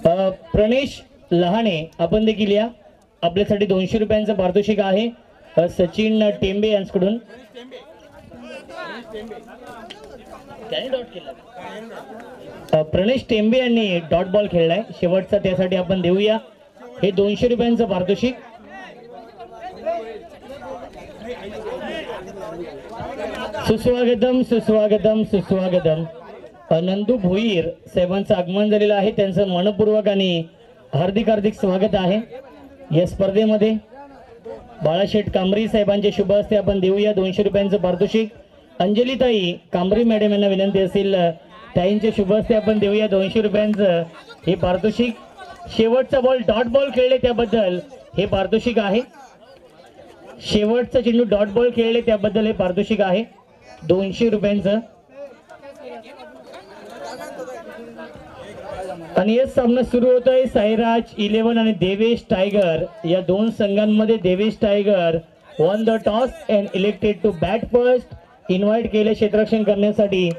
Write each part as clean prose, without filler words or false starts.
प्रणेश लहाणे आपण देखील या. आपल्यासाठी 200 रुपयांचं पारितोषिक आहे सचिन टेंबे यांच्याकडून. प्रणेश टेंबे यांनी डॉट बॉल खेळलाय शेवटचा, त्यासाठी आपण देऊया हे 200 रुपयांचं पारितोषिक. सुस्वागतम सुस्वागतम सुस्वागतम. नंदू भोईर साहेबांचं आगमन झालेलं आहे, त्यांचं मनपूर्वक आणि हार्दिक हार्दिक स्वागत आहे या स्पर्धेमध्ये. बाळाशेठ कांबरी साहेबांचे शुभ हस्ते आपण देऊया 200 रुपयांचं पारितोषिक. अंजलीताई कांबरी मॅडम यांना विनंती असेल ताईंचे शुभ हस्ते आपण देऊया 200 रुपयांचं हे पारितोषिक. शेवटचा बॉल डॉट बॉल खेळले त्याबद्दल हे पारितोषिक आहे. शेवटचा चेंडू डॉट बॉल खेळले त्याबद्दल हे पारितोषिक आहे 200 रुपयांचं. आणि हे सामना सुरू होत आहे साईराज 11 आणि देवेश टायगर या दोन संघांमध्ये. Devesh tiger won the toss and elected to bat first. Invite केले क्षेत्ररक्षण करण्यासाठी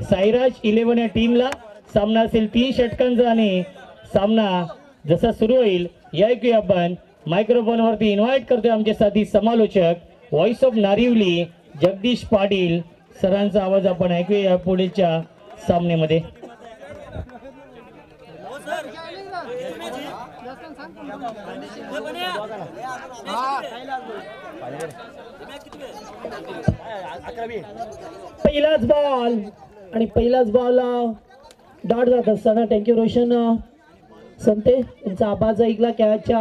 साईराज 11 या टीमला. सामना असेल 3 षटकांचा आणि सामना जसा सुरू होईल या ऐकूया आपण. मायक्रोफोन वरती इन्व्हाइट करतोय आमचे साथी समालोचक व्हॉइस ऑफ नारिवली जगदीश पाटील सरांचा आवाज आपण ऐकूया पुढीलच्या सामन्यामध्ये. पहिलाच बॉल आणि पहिलाच बॉल डॉट जात असताना थँक्यू रोशन संते यांचा आवाज ऐकला. खेळाच्या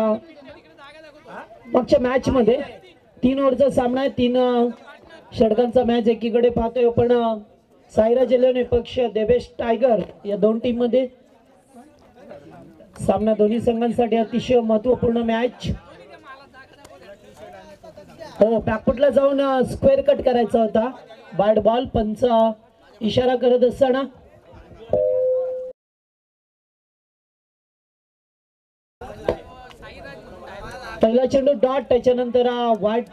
मागच्या मॅच मध्ये 3 ओव्हरचा सामना आहे, 3 षटकांचा मॅच एकीकडे पाहतोय आपण. साईराज 11 पक्ष देवेश टायगर या दोन टीम मध्ये सामना दोन्ही संघांसाठी अतिशय महत्वपूर्ण मॅच. हो बॅकफुटला जाऊन स्क्वेअर कट करायचा होता. बॅट बॉल पंच इशारा करत असताना पहिला चेंडू डॉट, त्याच्यानंतर वाईट.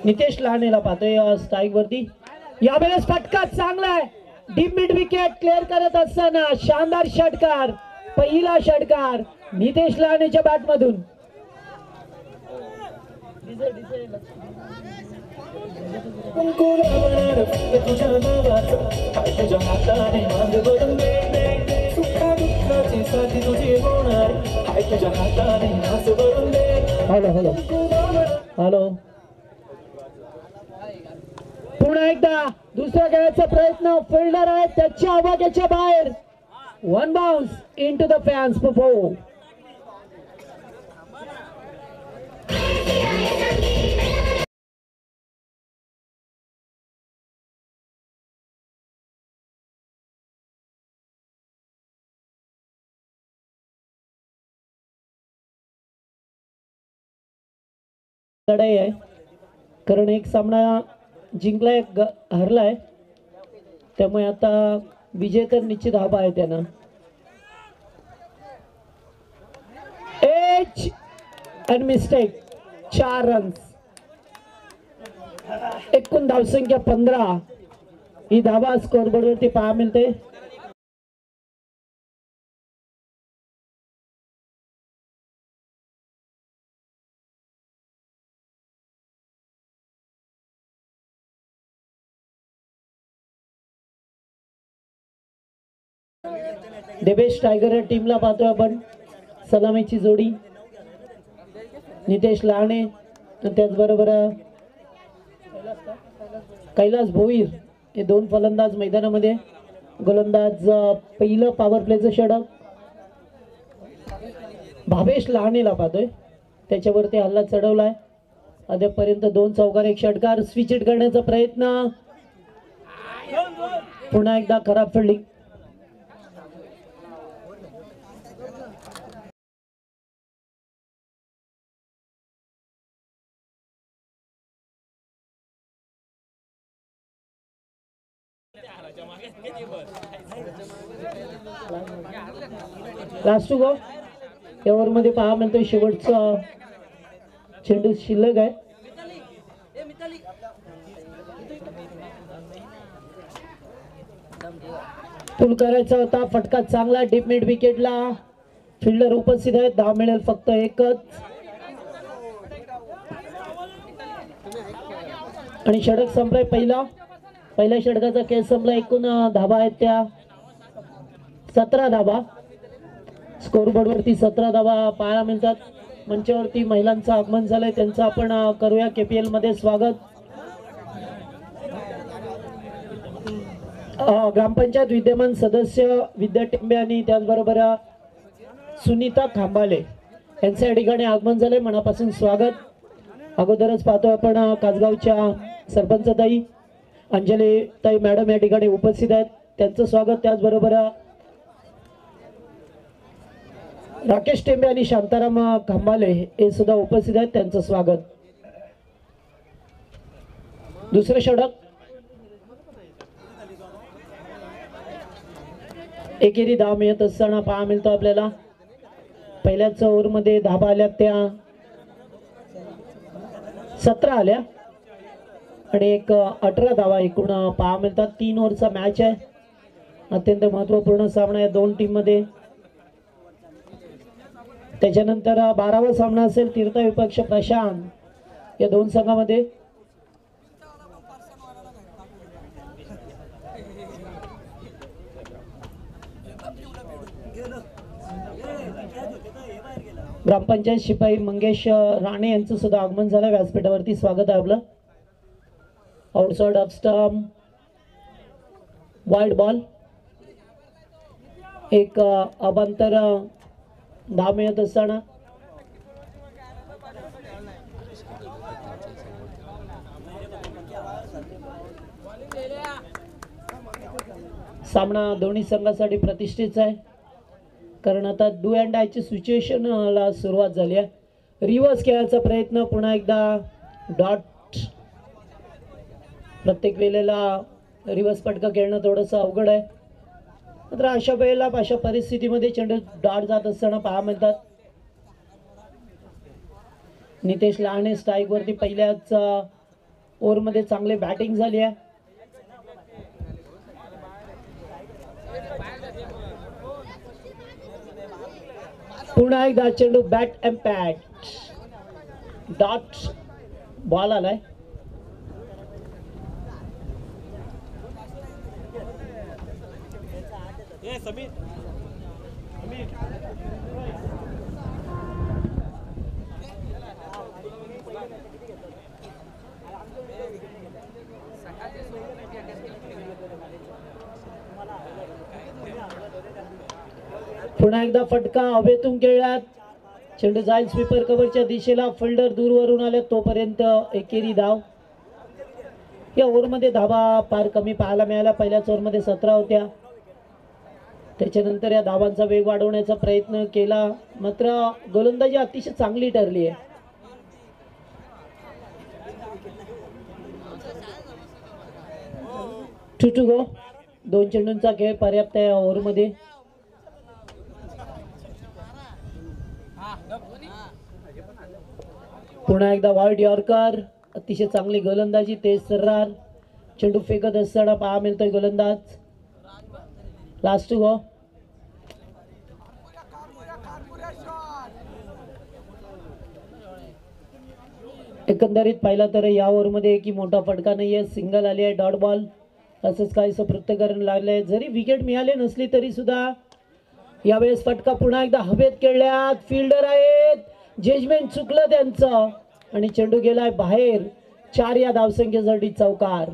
नितेश लहानेला पाहतोय स्ट्राईक वरती. यावेळेस फटका चांगला आहे. डीप मिड विकेट क्लिअर करत असताना शानदार षटकार, पहिला षटकार नितेश लहानेच्या बॅट मधून. Hello hello hello. पुन्हा एकदा दुसऱ्या खेळाचा प्रयत्न. फिल्डर आहे त्याच्या आवाजाच्या बाहेर. 1 bounce into the fans four. लढाई आहे कारण एक सामना जिंकलाय हरलाय, त्यामुळे आता विजय तर निश्चित हवा आहे त्यांना. H and mistake 4 runs. एकूण धावसंख्या 15. ही धावा स्कोरबोर्ड वरती पाहायला मिळते. देवेश टायगर या टीमला पाहतोय आपण. सलामीची जोडी नितेश लहाणे, त्याचबरोबर कैलास भोईर हे 2 फलंदाज मैदानामध्ये. गोलंदाज पहिलं पॉवर प्लेचं षटक भावेश लहाणेला पाहतोय, त्याच्यावरती हल्ला चढवलाय. अद्यापर्यंत 2 चौकार 1 षटकार. स्विच हिट करण्याचा प्रयत्न, पुन्हा एकदा खराब फिल्डिंग. लास्ट टू गो या ओव्हरमध्ये पहा म्हणतोय शेवटचा चेंडू शिल्लक आहे. पूल करायचा होता. फटका चांगला डीप मिड विकेटला. फिल्डर उपस्थित आहेत. धाव मिळेल फक्त एकच आणि षटक संपलाय. पहिल्या षटकाचा खेळ संपला. एकूण धाबा आहेत त्या 17 धाबा. स्कोरबोर्ड वरती 17 धाबा पाहायला मिळतात. मंचावरती महिलांचं आगमन झालंय. त्यांचं आपण करूया KPL मध्ये स्वागत. ग्रामपंचायत विद्यमान सदस्य विद्या टिंबे आणि त्याचबरोबर सुनीता खांबाले यांचं या ठिकाणी आगमन झालंय. मनापासून स्वागत. अगोदरच पाहतो आपण कासगावच्या सरपंच ताई अंजली ताई मॅडम या ठिकाणी उपस्थित आहेत. त्यांचं स्वागत. त्याचबरोबर राकेश टेंबे आणि शांताराम खांबाले हे सुद्धा उपस्थित आहेत. त्यांचं स्वागत. दुसरं षटक एकेरी धाव मिळत असताना पहा मिळतो आपल्याला. पहिल्याच ओव्हरमध्ये धाबा आल्या त्या 17 आल्या आणि एक 18 धावा एकूण पहा मिळतात. 3 ओव्हरचा मॅच आहे. अत्यंत महत्वपूर्ण सामना आहे दोन टीम मध्ये. त्याच्यानंतर 12वा सामना असेल तीर्थ विपक्ष प्रशांत या दोन संघामध्ये. ग्रामपंचायत शिपाई मंगेश राणे यांचं सुद्धा आगमन झालं. व्यासपीठावरती स्वागत आहे आपलं. Outside off stump wide ball. एक अबांतर धाव मिळत असताना सामना दोन्ही संघासाठी प्रतिष्ठेचा आहे. कारण आता डू अँड डायची सिच्युएशनला सुरुवात झाली आहे. रिव्हर्स खेळायचा प्रयत्न. पुन्हा एकदा डॉट. प्रत्येक वेळेला रिव्हर्स फटका खेळणं थोडंसं अवघड आहे. मात्र अशा वेळेला अशा परिस्थितीमध्ये चेंडू डॉट जात असताना पहा मिळतात. नितेश लहाने स्ट्राईक वरती पहिल्याच ओव्हरमध्ये चांगली बॅटिंग झाली आहे. पुन्हा एकदा चेंडू बॅट इम्पॅक्ट डॉट बॉल आलाय. पुन्हा एकदा फटका हवेतून खेळलात. चेंडू जाईल स्वीपर कव्हरच्या दिशेला. फिल्डर दूरवरून आले तोपर्यंत एकेरी धाव. या ओव्हरमध्ये धावा फार कमी पाहायला मिळाल्या. पहिल्याच ओव्हरमध्ये 17 होत्या. त्याच्यानंतर या धावांचा वेग वाढवण्याचा प्रयत्न केला. मात्र गोलंदाजी अतिशय चांगली ठरली आहे. To go. 2 चेंडूंचा खेळ पर्याप्त आहे ओव्हरमध्ये. पुन्हा एकदा वाईड यॉर्कर. अतिशय चांगली गोलंदाजी. तेज सर्रार चेंडू फेकत असताना पहा मिळतोय गोलंदाज. Last to go. एकंदरीत पाहिला तर या ओव्हरमध्ये की मोठा फटका नाहीये. सिंगल आली आहे. डॉट बॉल असंच काहीसं प्रत्येकानं लागलंय. जरी विकेट मिळाली नसली तरी सुद्धा यावेळेस फटका पुन्हा एकदा हवेत खेळल्यात. फिल्डर आहेत. जजमेंट चुकलं त्यांचं आणि चेंडू गेलाय बाहेर. 4 या धावसंख्येसाठी चौकार.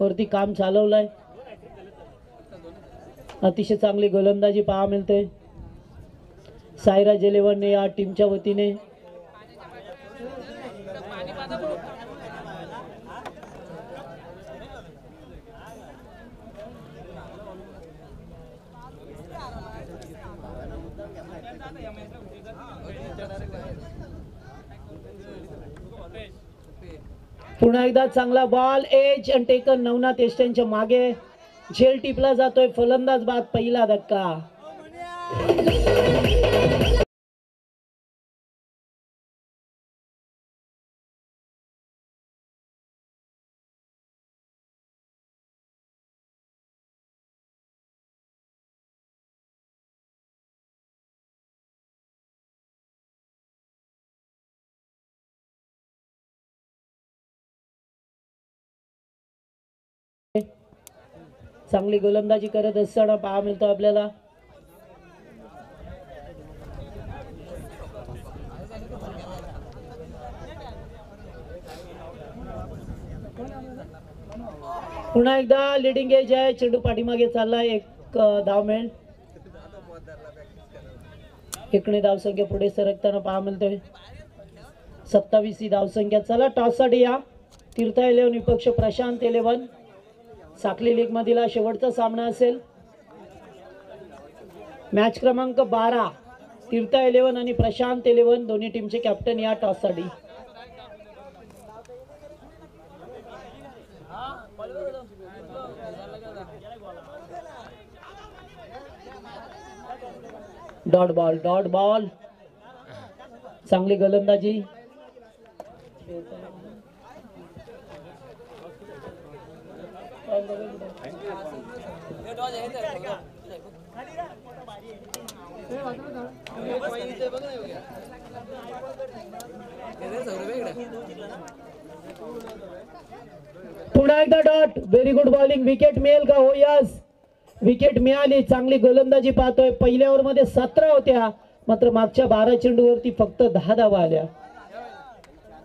वरती काम चालवलंय. अतिशय चांगली गोलंदाजी पाहा मिळते साईराज 11 या टीमच्या वतीने. पुन्हा एकदा चांगला बॉल एज आणि टेकन नवनाथ एस्टेंच्या मागे झेल टिपला जातोय. फलंदाज बाद पहिला धक्का. चांगली गोलंदाजी करत असताना पाहा मिळतो आपल्याला. पुन्हा एकदा लिडिंग एज आहे. चेंडू पाठीमागे चाललाय. एक धाव मिळेल. एकणे धावसंख्या पुढे सरकताना पाहा मिळतोय. 27 ही धावसंख्या. चला टॉस साठी या. तीर्था 11 विपक्ष प्रशांत 11. साखली लीग मधील शेवटचा सामना असेल. मॅच क्रमांक 12 तीर्था 11 आणि प्रशांत 11 दोन्ही टीमचे कॅप्टन या टॉस साठी. Dot ball dot ball. चांगली गोलंदाजी. पुन्हा एकदा dot. Very good bowling. Wicket मिळेल का? हो यस विकेट मिळाली. चांगली गोलंदाजी पाहतोय. पहिल्या ओव्हर मध्ये 17 होत्या मात्र मागच्या 12 चेंडूवरती फक्त 10 धावा आल्या.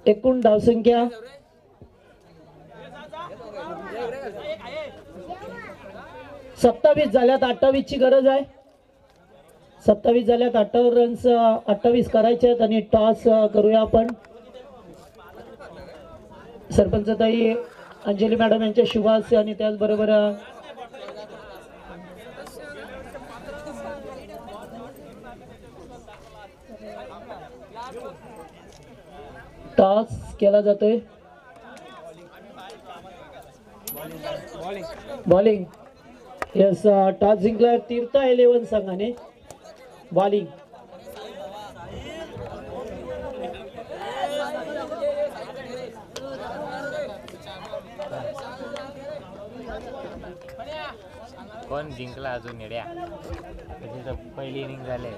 एकूण धावसंख्या 27 झाल्यात. 28 ची गरज आहे. 27 झाल्यात. 58 रन्स 28 करायचे आहेत आणि टॉस करूया आपण. सरपंच ताई अंजली मॅडम यांच्या शुभास आणि त्याचबरोबर टॉस केला जातोय. Bowling yes. टॉस जिंकला तीर्था 11 संघाने. बॉलिंग कोण जिंकला अजून येड्या? पहिली इनिंग झाले.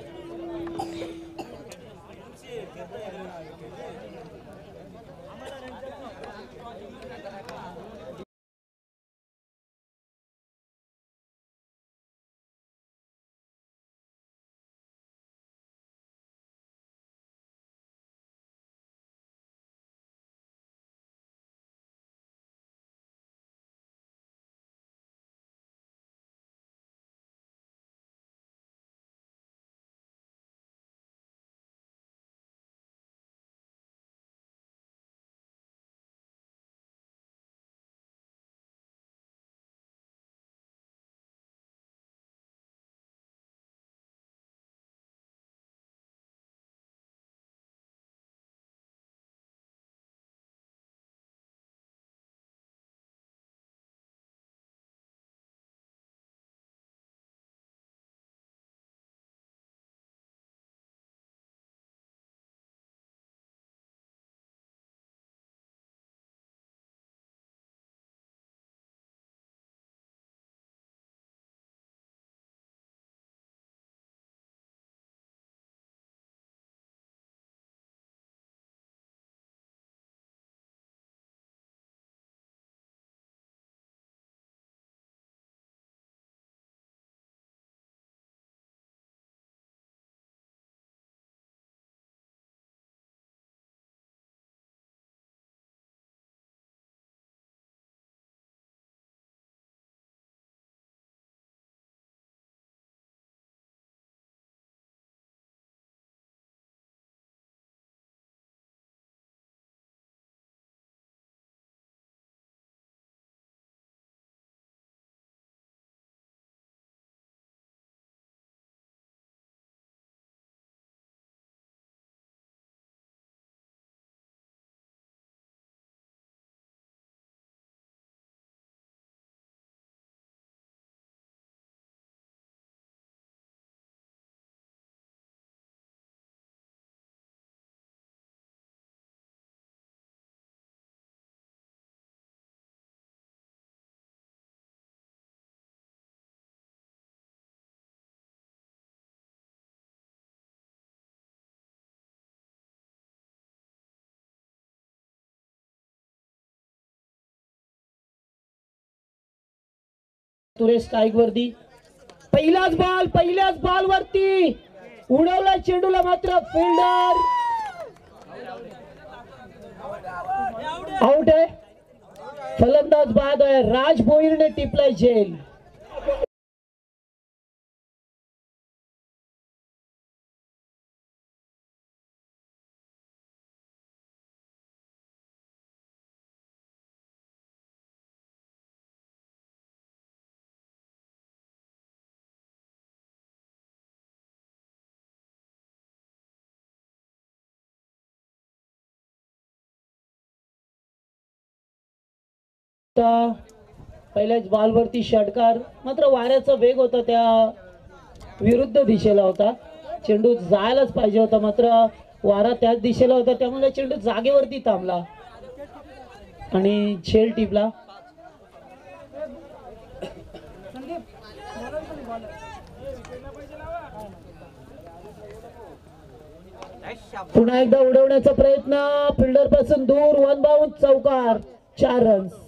तुरे स्ट्राईक वरती. पहिल्याच बॉल वरती उडवला चेंडूला, मात्र फिल्डर आउट आहे. फलंदाज बाद आहे. राज भोईरने टिपलाय झेल. पहिल्याच बॉलवरती षटकार, मात्र वाऱ्याचा वेग होता त्या विरुद्ध दिशेला होता. चेंडू जायलाच पाहिजे होता, मात्र वारा त्याच दिशेला होता, त्यामुळे चेंडू जागेवरती थांबला आणि झेल टिपला. पुन्हा एकदा उडवण्याचा प्रयत्न, फिल्डर पासून दूर, वन बाउंड, चौकार, 4 रन्स.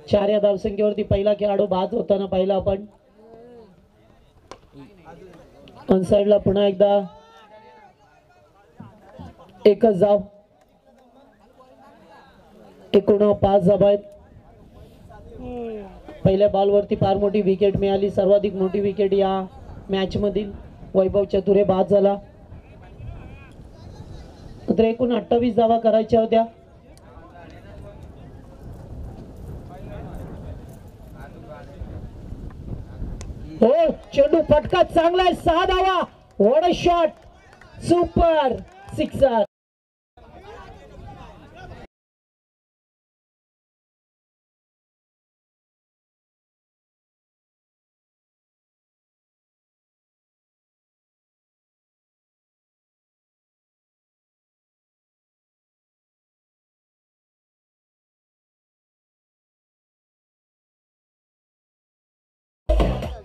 चार या धावसंख्येवरती पहिला खेळाडू बाद होताना पाहिला आपण. अनसाइडला पुन्हा एकदा एकच धाव. 49 धावा आहेत. पहिल्या बॉलवरती फार मोठी विकेट मिळाली, सर्वाधिक मोठी विकेट या मॅच मधील. वैभव चतुरे बाद झाला. मात्र एकूण 28 धावा करायच्या होत्या. हो, चेंडू फटका चांगला आहे, 6 धावा. What a shot, super sixer.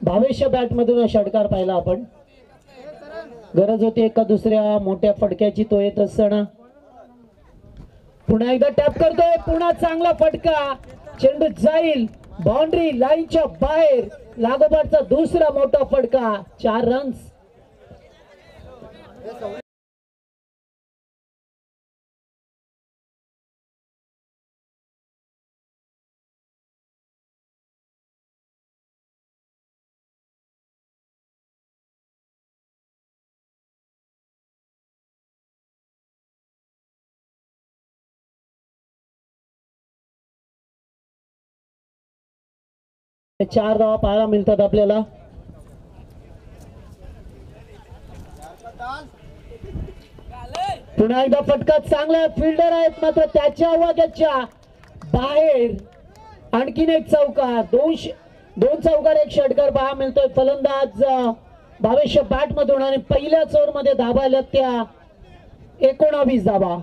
Bhavesh bat मधून षटकार पाहिला आपण. गरज होती एका दुसऱ्या मोठ्या फटक्याची, तो येत असताना पुन्हा एकदा टॅप करतोय. पुन्हा चांगला फटका, चेंडू जाईल बाउंड्री लाईनच्या बाहेर. लागोपाठचा दुसरा मोठा फटका, 4 रन्स. चार धावा पाहायला मिळतात आपल्याला. पुन्हा एकदा फटका चांगला, फिल्डर आहेत मात्र त्याच्या आवाजाच्या बाहेर. आणखीन एक चौकार, दोन चौकार, एक षटकार पाहायला मिळतोय. फलंदाज भावेश बॅट मधून आणि पहिल्याच ओव्हर मध्ये धावा आल्या त्या 19 धावा.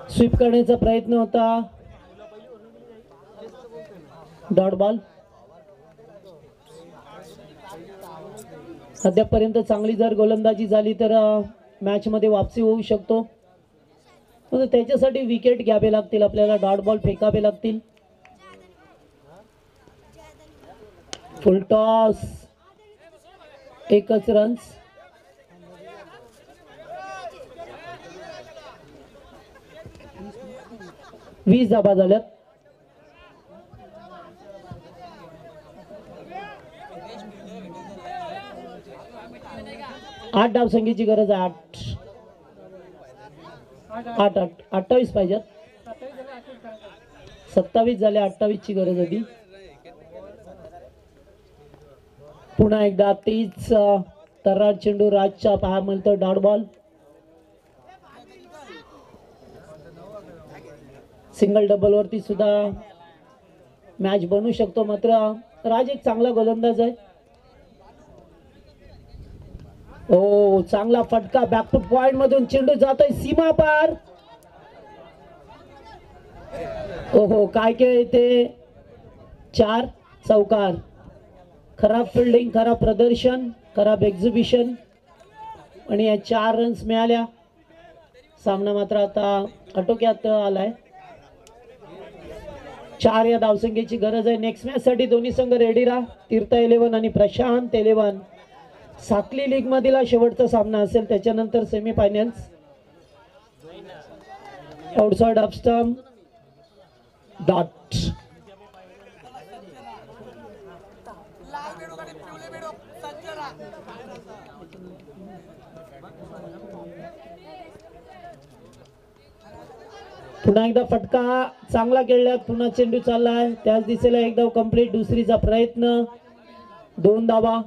स्वीप करण्याचा प्रयत्न होता, डॉट बॉल. अद्यापर्यंत चांगली जर गोलंदाजी झाली तर मॅच मध्ये वापसी होऊ शकतो. त्याच्यासाठी विकेट घ्यावे लागतील आपल्याला, डॉट बॉल फेकावे लागतील. फुल टॉस, एकच रन्स. 20 धाबा झाल्यात. आठ धावसंख्येची गरज आहे. 28 पाहिजेत. 27 झाले. 28 ची गरज होती. पुन्हा एकदा तीच तर्राट चेंडू राजच्या पाया मिळतो. Dot ball. सिंगल डबल वरती सुद्धा मॅच बनू शकतो. मात्र राज एक चांगला गोलंदाज आहे. ओ चांगला फटका बॅकफुट पॉइंट मधून चेंडू जातोय सीमा पार. ओहो काय केलं ते. 4 चौकार. खराब फिल्डिंग, खराब प्रदर्शन, खराब एक्झिबिशन आणि या 4 रन्स मिळाल्या. सामना मात्र आता आटोक्यात आलाय. 4 या धावसंख्येची गरज आहे. नेक्स्ट मॅच साठी दोन्ही संघ रेडी राहा. तीर्थ 11 आणि प्रशांत 11. साकली लीग मधील शेवटचा सामना असेल. त्याच्यानंतर semi-finals. Outside off stump. Dot. पुन्हा एकदा फटका चांगला खेळला. पुन्हा चेंडू चाललाय त्याच दिशेला. एकदा कंप्लीट. दुसरीचा प्रयत्न. 2 धावा.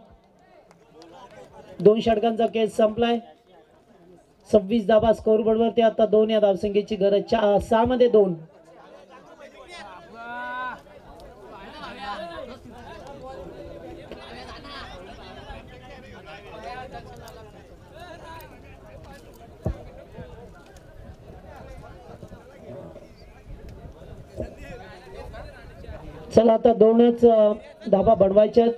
2 षटकांचा केस संपलाय. 26 धावा स्कोर बोर्ड वरती. आता 2 या धावसंख्येची गरज. 6 मध्ये 2. चला आता 2च धाबा बनवायच्यात.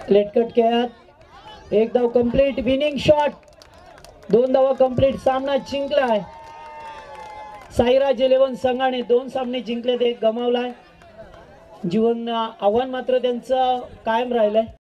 लेटकट खेळात. 1 धाव कंप्लीट. Winning shot. 2 धावा कंप्लीट. सामना जिंकलाय. साईराज 11 संघाने 2 सामने जिंकले. 1 गमावलाय. जीवन आव्हान मात्र त्यांचं कायम राहिलंय.